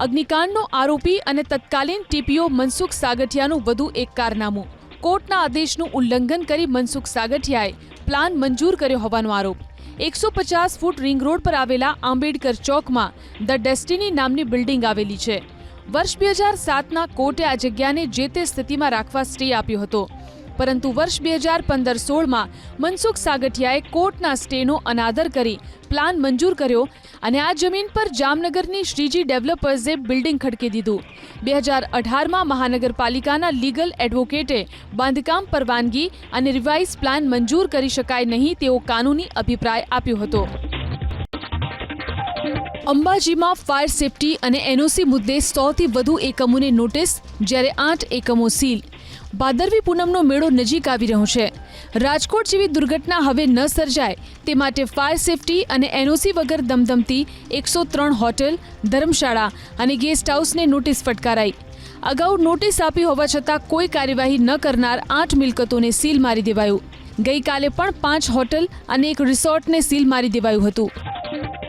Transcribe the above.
અગ્નિકાંડનો આરોપી અને તત્કાલીન ટીપીઓ મનસુખ સાગઠિયાનું વધુ એક કારનામું। કોર્ટના આદેશનું ઉલ્લંઘન કરી મનસુખ સાગઠિયાએ પ્લાન મંજૂર કર્યો હોવાનો આરોપ। 150 ફૂટ રિંગ રોડ પર આવેલા આંબેડકર ચોકમાં ધ ડેસ્ટિની નામની બિલ્ડિંગ આવેલી છે। વર્ષ 2007ના કોર્ટે આ જગ્યાને જે તે સ્થિતિમાં રાખવા સ્ટે આપ્યો હતો, પરંતુ વર્ષ 2015-16માં મનસુખ સાગઠિયાએ કોર્ટના સ્ટેનો અનાદર કરી પ્લાન મંજૂર કર્યો અને આ જમીન પર જામનગરની શ્રીજી ડેવલપર્સે બિલ્ડિંગ ખડકી દીધું। 2018માં મહાનગરપાલિકાના લીગલ એડવોકેટે બાંધકામ પરવાનગી અને રિવાઇઝ પ્લાન મંજૂર કરી શકાય નહીં તેવો કાનૂની અભિપ્રાય આપ્યો હતો। અંબાજીમાં ફાયર સેફટી અને એનઓસી મુદ્દે 100થી વધુ એકમોને નોટિસ, જ્યારે 8 એકમો સીલ। ભાદરવી પૂનમનો મેળો નજીક આવી રહ્યો છે। રાજકોટ જેવી દુર્ઘટના હવે ન સર્જાય તે માટે ફાયર સેફટી અને એનઓસી વગર ધમધમતી 103 હોટેલ, ધર્મશાળા અને ગેસ્ટ હાઉસને નોટિસ ફટકારાઈ। અગાઉ નોટિસ આપી હોવા છતાં કોઈ કાર્યવાહી ન કરનાર 8 મિલકતોને સીલ મારી દેવાયું। ગઈકાલે પણ 5 હોટેલ અને એક રિસોર્ટને સીલ મારી દેવાયું હતું।